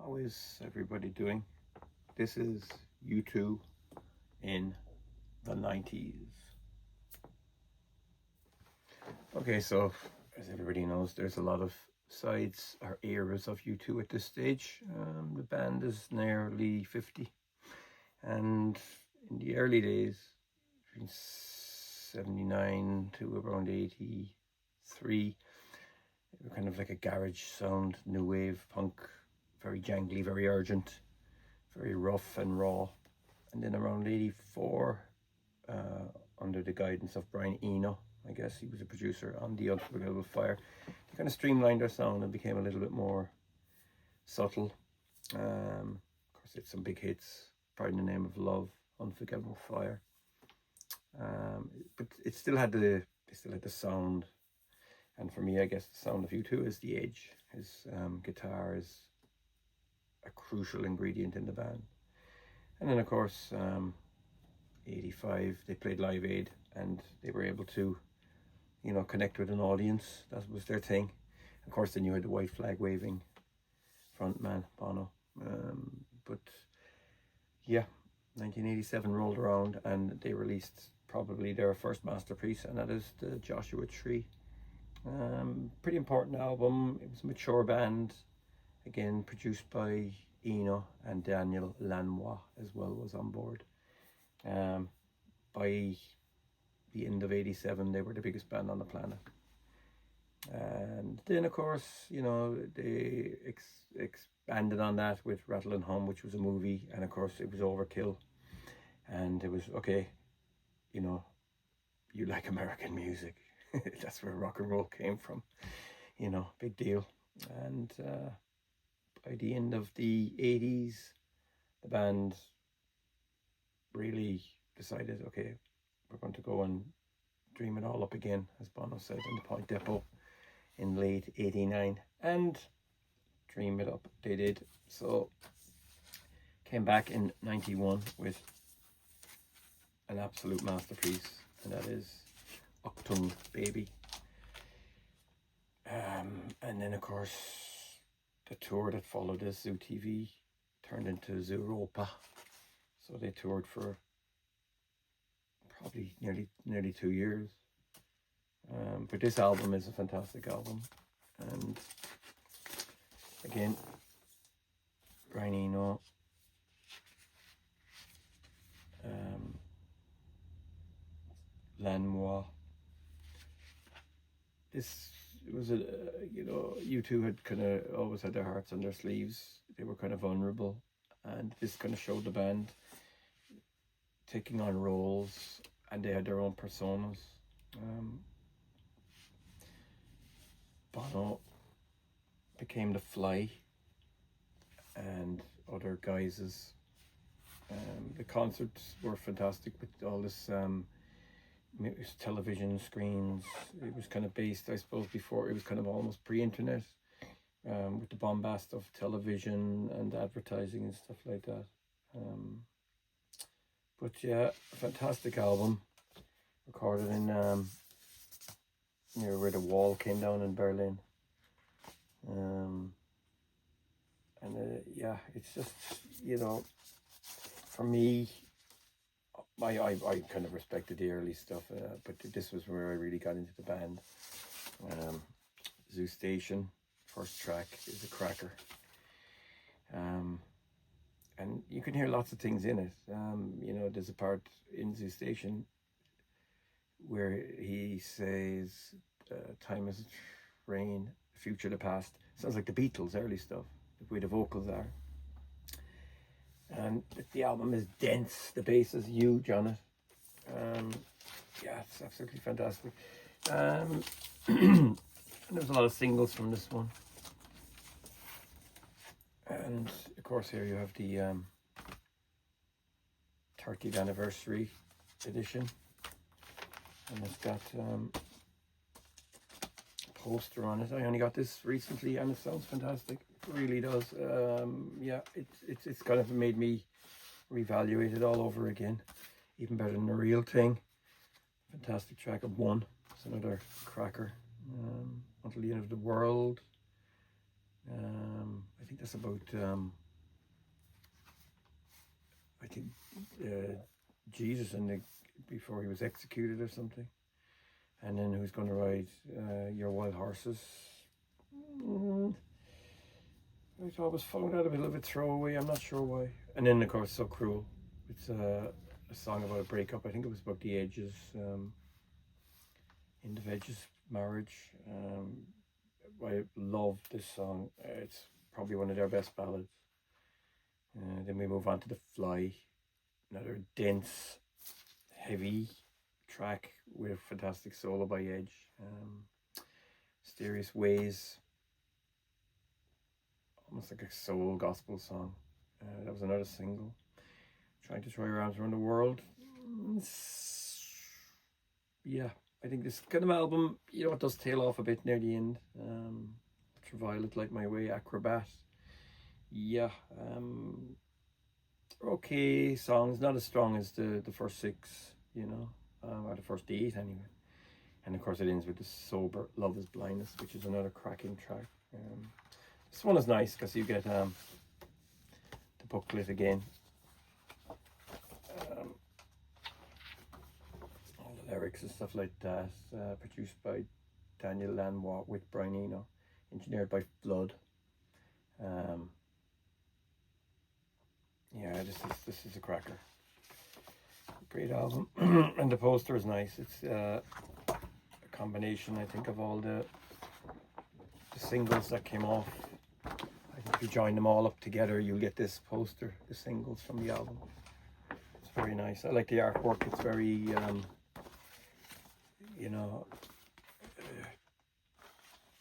How is everybody doing? This is U2 in the 90s. Okay, so as everybody knows, there's a lot of sides or eras of U2 at this stage. The band is nearly 50, and in the early days, between 79 to around 83, they were kind of like a garage sound, new wave punk, very jangly, very urgent, very rough and raw. And then around 84, under the guidance of Brian Eno, I guess he was a producer on the Unforgettable Fire, they kind of streamlined their sound and became a little bit more subtle. Of course, it's some big hits: Pride in the Name of Love, Unforgettable Fire. But it still had the sound. And for me, I guess the sound of U2 is the Edge. His guitar is a crucial ingredient in the band. And then, of course, 85, they played Live Aid, and they were able to, connect with an audience. That was their thing. Of course, then you had the white flag waving frontman, Bono. But yeah, 1987 rolled around, and they released probably their first masterpiece, and that is the Joshua Tree. Pretty important album. It was a mature band, again produced by Eno, and Daniel Lanois as well was on board. By the end of 87, they were the biggest band on the planet. And then, of course, they expanded on that with Rattle and Hum, which was a movie, and of course it was overkill. And it was, okay, you like American music. That's where rock and roll came from, big deal. And by the end of the 80s, the band really decided, okay, we're going to go and dream it all up again, as Bono said in the Point Depot in late 89. And dream it up they did. So came back in 91 with an absolute masterpiece, and that is Achtung Baby. And then, of course, the tour that followed this, Zoo TV, turned into Zooropa. So they toured for probably nearly 2 years. But this album is a fantastic album. And again, Brian Eno, Lanois. This was U2 had kind of always had their hearts on their sleeves. They were kind of vulnerable, and this kind of showed the band taking on roles, and they had their own personas. Bono became the Fly, and other guises. The concerts were fantastic with all this television screens. It was kind of based, I suppose, before it was kind of almost pre-internet, with the bombast of television and advertising and stuff like that. But yeah, a fantastic album, recorded in near where the wall came down in Berlin. Yeah, it's just, for me, I kind of respected the early stuff, but this was where I really got into the band. Zoo Station, first track, is a cracker. And you can hear lots of things in it. There's a part in Zoo Station where he says, time is a train, the future, the past. Sounds like the Beatles' early stuff, the way the vocals are. And the album is dense, the bass is huge on it. Yeah, it's absolutely fantastic. And there's a lot of singles from this one. And of course here you have the 30th anniversary edition. And it's got a poster on it. I only got this recently, and it sounds fantastic. It really does. Yeah, it's kind of made me reevaluate it all over again. Even better than The Real Thing. Fantastic track of One. It's another cracker. Until the End of the World. I think that's about I think Jesus and before he was executed or something, and then who's going to ride your wild horses. I thought was found out a little bit throwaway. I'm not sure why. And then of course, So Cruel. It's a song about a breakup. I think it was about the Edges, in the Edges marriage. I love this song. It's probably one of their best ballads. Then we move on to The Fly, another dense, heavy track with a fantastic solo by Edge. Mysterious Ways, almost like a soul gospel song. That was another single. Trying to Throw Your Arms Around the World. Yeah, I think this kind of album, you know, it does tail off a bit near the end. Ultraviolet, Light My Way, Acrobat. Yeah, okay songs, not as strong as the first 6, you know, or the first 8 anyway. And of course it ends with the sober Love Is Blindness, which is another cracking track. This one is nice because you get the booklet again. All the lyrics and stuff like that, produced by Daniel Lanois with Brian Eno, engineered by Flood. Yeah, this is a cracker. Great album. And the poster is nice. It's a combination, I think, of all the singles that came off. I think if you join them all up together, you'll get this poster, the singles from the album. It's very nice. I like the artwork. It's very, you know,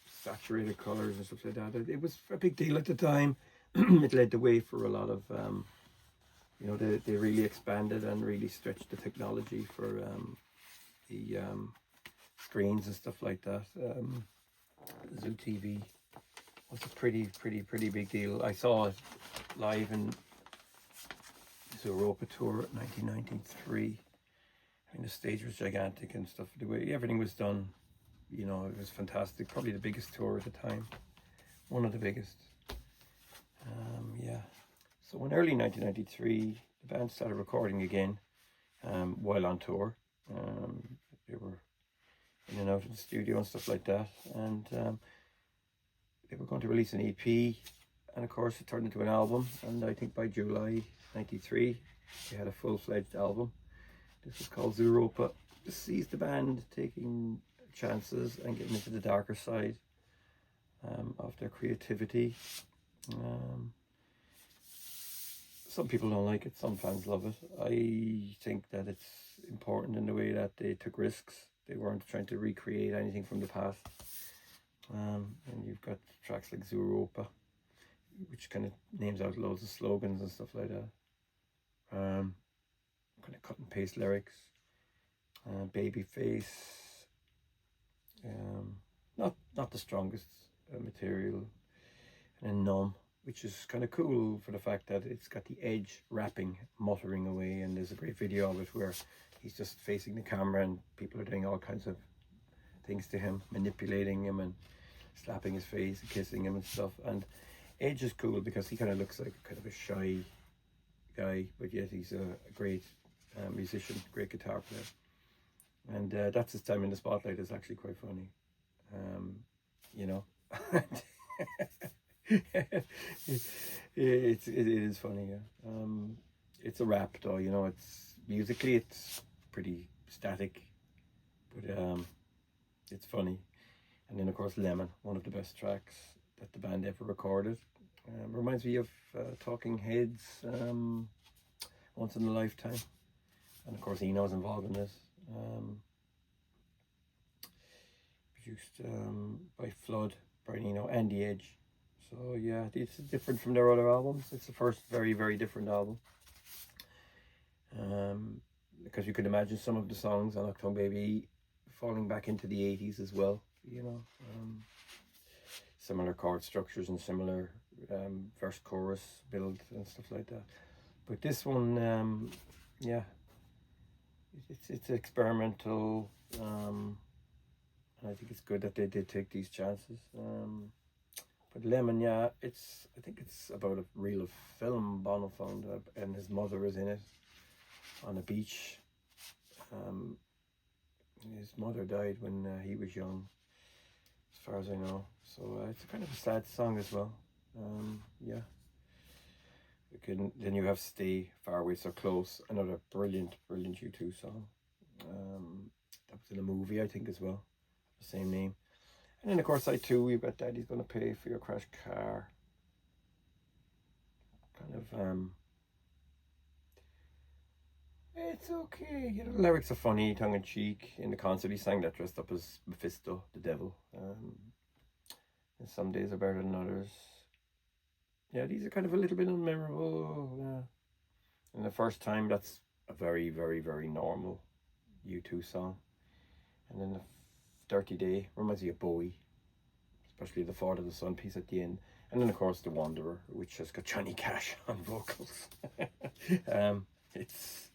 saturated colors and stuff like that. It was a big deal at the time. It led the way for a lot of, you know, they really expanded and really stretched the technology for the screens and stuff like that. Zoo TV was a pretty big deal. I saw it live in Zooropa tour 1993. I mean, the stage was gigantic and stuff. The way everything was done, you know, it was fantastic. Probably the biggest tour at the time, one of the biggest. Yeah. So in early 1993, the band started recording again while on tour. They were in and out of the studio and stuff like that, and they were going to release an EP, and of course it turned into an album. And I think by July '93, they had a full-fledged album. This was called Zuropa. This sees the band taking chances and getting into the darker side of their creativity. Some people don't like it, some fans love it. I think that it's important in the way that they took risks. They weren't trying to recreate anything from the past. And you've got tracks like Zooropa, which kind of names out loads of slogans and stuff like that. Kind of cut and paste lyrics. Babyface. Not the strongest material. And then Numb, which is kind of cool for the fact that it's got the Edge rapping, muttering away, and there's a great video of it where he's just facing the camera and people are doing all kinds of things to him, manipulating him and slapping his face and kissing him and stuff. And Edge is cool because he kind of looks like kind of a shy guy, but yet he's a great musician, great guitar player. And that's his time in the spotlight. Is actually quite funny, you know. it is funny, yeah. It's a rap though, you know. It's musically it's pretty static, but it's funny. And then of course Lemon, one of the best tracks that the band ever recorded. Reminds me of Talking Heads, Once in a Lifetime, and of course Eno's involved in this. Produced by Flood, Brian Eno, and The Edge. So yeah, it's different from their other albums. It's the first very different album. Because you could imagine some of the songs on Achtung Baby falling back into the 80s as well, you know. Similar chord structures and similar verse chorus build and stuff like that. But this one, yeah, it's experimental, and I think it's good that they did take these chances. But Lemon, yeah, I think it's about a reel of film Bono found, and his mother is in it on a beach. Um, his mother died when he was young, as far as I know. So it's a kind of a sad song as well. Yeah. Then you have Stay Far Away So Close, another brilliant, brilliant U2 song. That was in a movie, I think, as well, the same name. And then, of course, side two, we've got Daddy's Gonna Pay for Your Crash Car. Kind of, it's okay. You know, the lyrics are funny, tongue in cheek. In the concert, he sang that dressed up as Mephisto, the devil. And some days are better than others. Yeah, these are kind of a little bit unmemorable. Yeah. And the first time, that's a very, very, very normal U2 song. And then the Dirty Day reminds me of Bowie, especially the Father of the Sun piece at the end. And then, of course, The Wanderer, which has got Johnny Cash on vocals. It's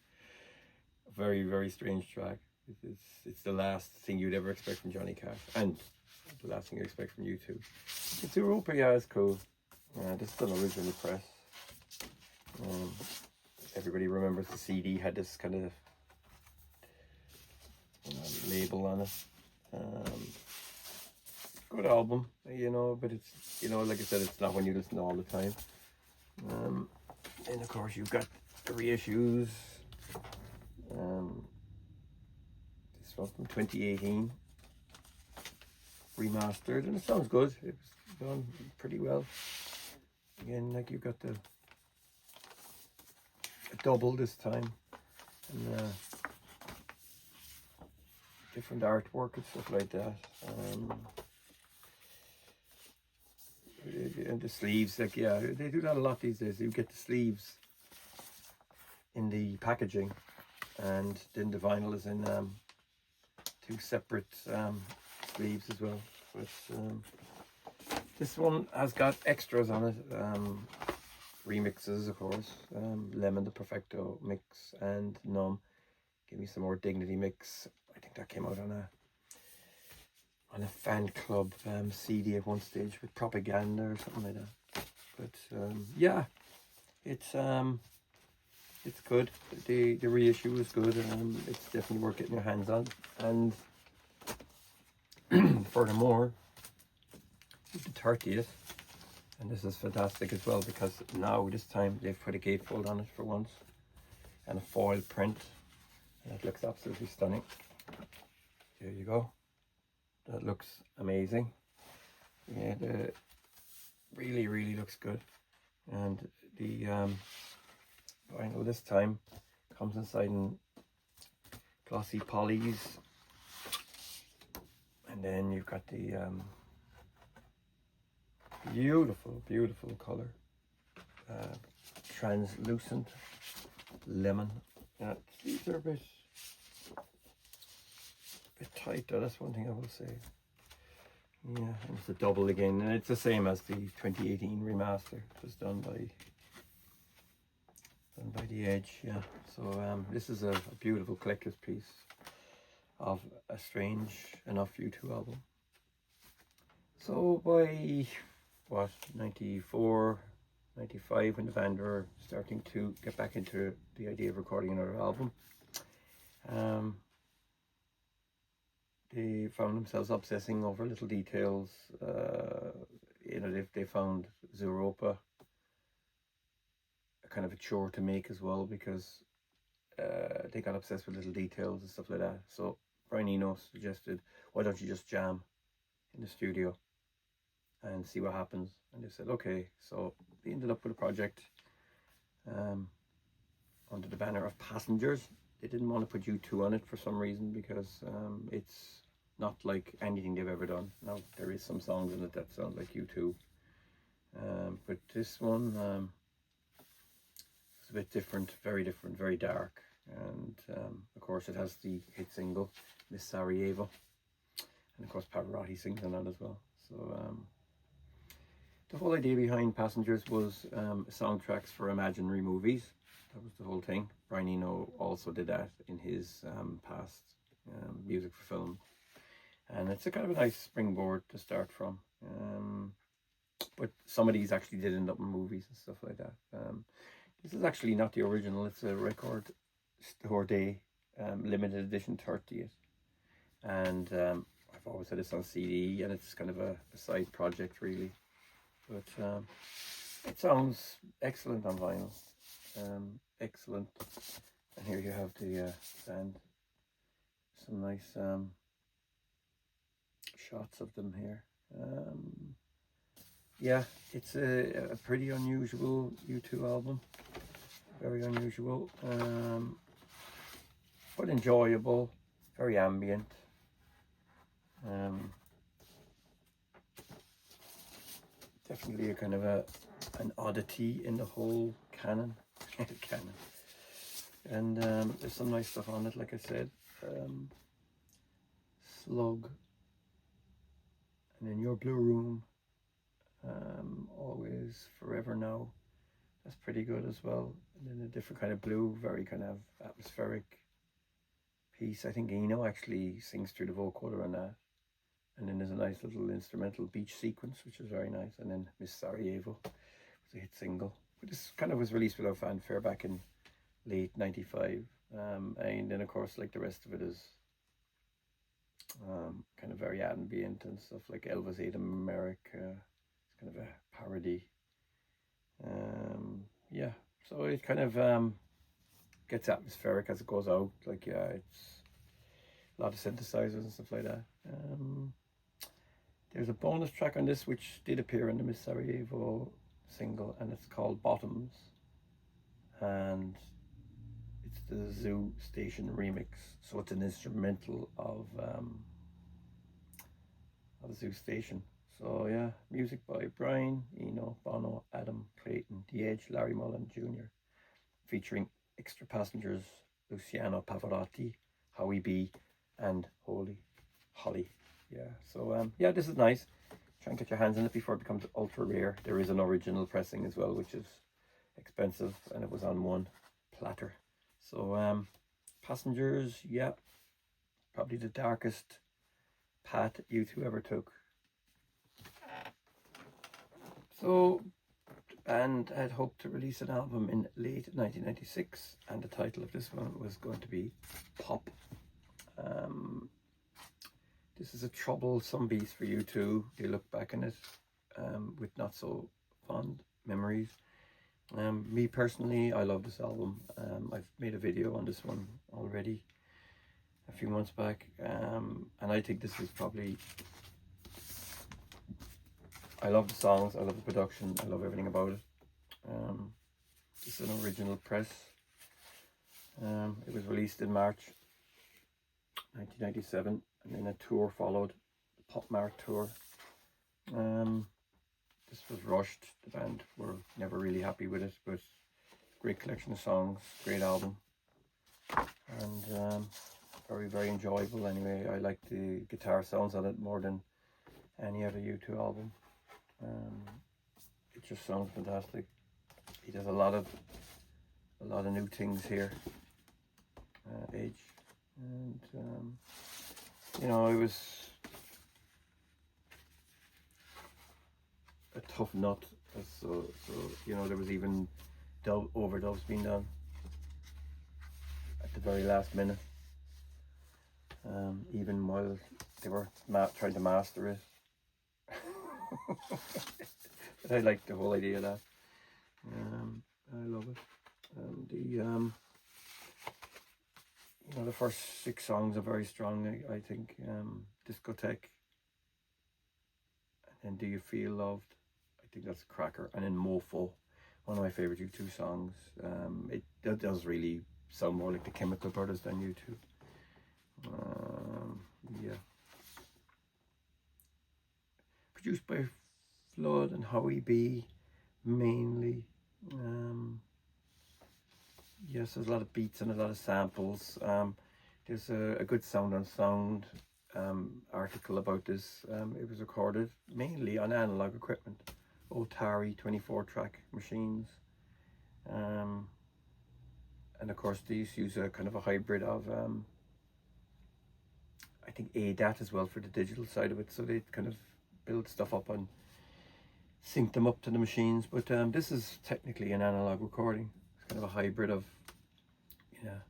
a very, very strange track. It's the last thing you'd ever expect from Johnny Cash, and the last thing you expect from U2. It's Zooropa, yeah, it's cool. This is an original press. Everybody remembers the CD had this kind of label on it. Good album, you know, but it's, you know, like I said, it's not one you listen to all the time. And of course you've got the reissues. This one from 2018, remastered, and it sounds good. It was done pretty well. Again, like you've got the double this time, and different artwork and stuff like that. And the sleeves, like, yeah, they do that a lot these days. You get the sleeves in the packaging, and then the vinyl is in two separate sleeves as well. But this one has got extras on it, remixes, of course. Lemon the Perfecto mix and Numb. Give Me Some More Dignity mix. I think that came out on a fan club CD at one stage with Propaganda or something like that. But yeah, it's good. The reissue is good. It's definitely worth getting your hands on. And furthermore, the 30th, and this is fantastic as well, because now this time they've put a gatefold on it for once, and a foil print, and it looks absolutely stunning. There you go. That looks amazing. Yeah, the really looks good. And the vinyl this time comes inside in glossy polys, and then you've got the beautiful color, translucent lemon. Yeah, these are a bit tight though, that's one thing I will say. Yeah, and it's a double again, and it's the same as the 2018 remaster. It was done by The Edge. Yeah, so this is a beautiful collector's piece of a strange enough U2 album. So by what, 94, 95, when the band were starting to get back into the idea of recording another album, they found themselves obsessing over little details. You know, they found Zuropa a kind of a chore to make as well, because they got obsessed with little details and stuff like that. So Brian Eno suggested, why don't you just jam in the studio and see what happens? And they said, okay. So they ended up with a project under the banner of Passengers. They didn't want to put U2 on it for some reason, because it's not like anything they've ever done. Now, there is some songs in it that sound like U2, but this one is a bit different, very dark. And of course it has the hit single, Miss Sarajevo, and of course Pavarotti sings on that as well. So the whole idea behind Passengers was soundtracks for imaginary movies. That was the whole thing. Brian Eno also did that in his past music for film, and it's a kind of a nice springboard to start from. but some of these actually did end up in movies and stuff like that. This is actually not the original. It's a record store day limited edition 30th, and I've always had this on CD, and it's kind of a side project really, but it sounds excellent on vinyl. Excellent. And here you have the band. Some nice shots of them here. Yeah, it's a pretty unusual U2 album. Very unusual, but enjoyable. Very ambient. Definitely a kind of an oddity in the whole canon. And there's some nice stuff on it, like I said. Slug, and In Your Blue Room, Always, Forever Now. That's pretty good as well. And then a different kind of blue, very kind of atmospheric piece. I think Eno actually sings through the vocoder on that. And then there's a nice little instrumental beach sequence, which is very nice. And then Miss Sarajevo was a hit single. But this kind of was released without fanfare back in late 95. And then of course, like the rest of it is kind of very ambient and stuff, like Elvis Ate America. It's kind of a parody. Yeah, so it kind of gets atmospheric as it goes out. Like, yeah, it's a lot of synthesizers and stuff like that. There's a bonus track on this which did appear in the Miss Sarajevo single, and it's called Bottoms, and it's the Zoo Station remix. So it's an instrumental of Zoo Station. So yeah, music by Brian Eno, Bono, Adam Clayton, The Edge, Larry Mullen Jr., featuring extra passengers Luciano Pavarotti, Howie B, and Holly. Yeah, so yeah, this is nice. Try and get your hands on it before it becomes ultra rare. There is an original pressing as well, which is expensive, and it was on one platter. So Passengers, yeah, probably the darkest path U2 ever took. So the band had hoped to release an album in late 1996, and the title of this one was going to be Pop. This is a troublesome beast for U2. They look back on it with not so fond memories. Me personally, I love this album. I've made a video on this one already a few months back, and I think this is probably, I love the songs, I love the production, I love everything about it. This is an original press. It was released in March 1997, and then a tour followed, the Pop Mart tour. This was rushed. The band were never really happy with it, but great collection of songs, great album, and very, very enjoyable. Anyway, I like the guitar sounds on it more than any other U2 album. It just sounds fantastic. He does a lot of new things here. Age, and you know, it was a tough nut. So you know, there was even overdubs being done at the very last minute, even while they were trying to master it. But I like the whole idea of that. I love it. And you know, the first 6 songs are very strong. I think Discotheque, and then Do You Feel Loved, I think that's a cracker. And then Mofo, one of my favorite U2 songs. It does really sound more like the Chemical Brothers than U2. Yeah. Produced by Flood and Howie B, mainly. Yes, there's a lot of beats and a lot of samples. There's a good Sound on Sound article about this. It was recorded mainly on analog equipment, Otari 24-track machines. And of course these use a kind of a hybrid of I think ADAT as well for the digital side of it, so they kind of build stuff up on sync them up to the machines. But this is technically an analog recording. It's kind of a hybrid of, yeah.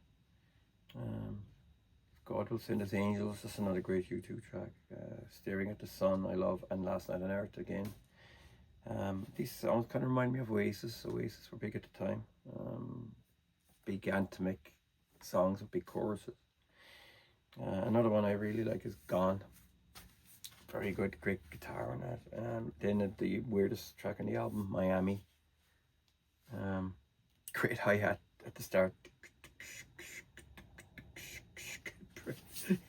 God Will Send Us Angels, that's another great U2 track. Staring at the Sun, I love, and Last Night on Earth again. These songs kind of remind me of Oasis. Oasis were big at the time. Began to make songs with big choruses. Another one I really like is Gone. Very good, great guitar on that. Then the weirdest track on the album, Miami. Great hi-hat at the start.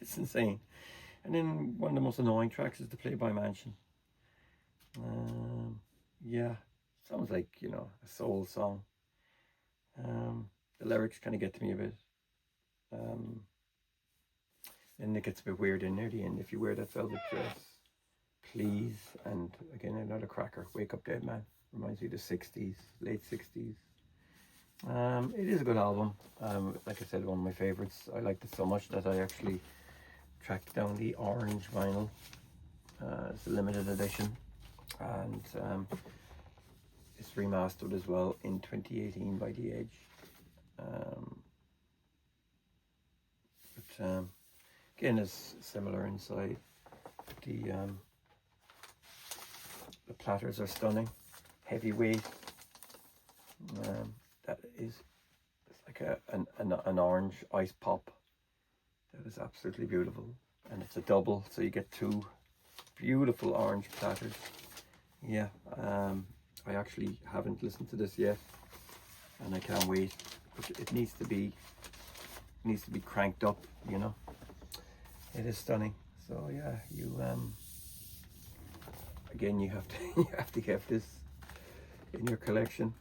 It's insane. And then one of the most annoying tracks is the Playboy Mansion. Yeah, sounds like, you know, a soul song. The lyrics kind of get to me a bit. And it gets a bit weird in near the end. If you wear that velvet dress, please. And again, another cracker, Wake Up Dead Man. Reminds me of the 60s, late 60s. It is a good album. Like I said, one of my favorites. I liked it so much that I actually tracked down the orange vinyl. It's a limited edition. And it's remastered as well in 2018 by The Edge. Again, it's similar inside. The platters are stunning, heavyweight. That is, it's like an orange ice pop. That is absolutely beautiful, and it's a double, so you get two beautiful orange platters. Yeah, I actually haven't listened to this yet, and I can't wait. It needs to be cranked up, you know. It is stunning. So yeah, you again, you have to you have to get this in your collection.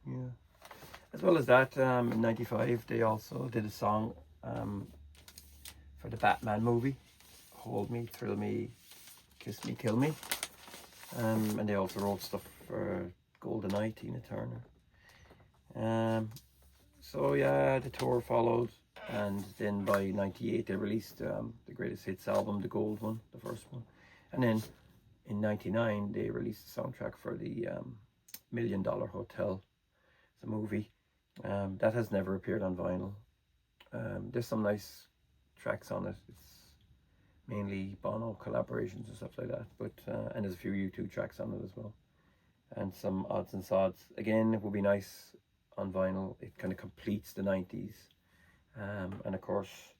Yeah. As well as that, in '95 they also did a song for the Batman movie, Hold Me, Thrill Me, Kiss Me, Kill Me. And they also wrote stuff for GoldenEye, Tina Turner. So yeah, the tour followed, and then by '98 they released the Greatest Hits album, the gold one, the first one. And then in '99 they released the soundtrack for the $1 Million Hotel. It's a movie that has never appeared on vinyl. There's some nice tracks on it. It's mainly Bono collaborations and stuff like that, but and there's a few U2 tracks on it as well, and some odds and sods. Again, it would be nice on vinyl. It kind of completes the 90s, and of course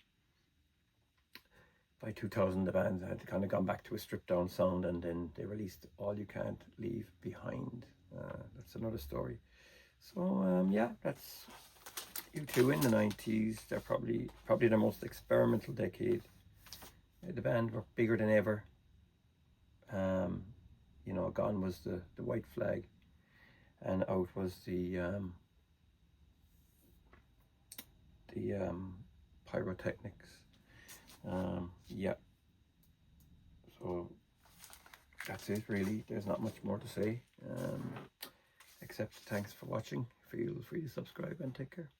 by 2000 the band had kind of gone back to a stripped down sound, and then they released All You Can't Leave Behind. That's another story. So yeah, that's U2 in the 90s. They're probably their most experimental decade. The band were bigger than ever. You know, gone was the white flag, and out was the pyrotechnics. Yeah. So that's it, really. There's not much more to say. Except thanks for watching. Feel free to subscribe and take care.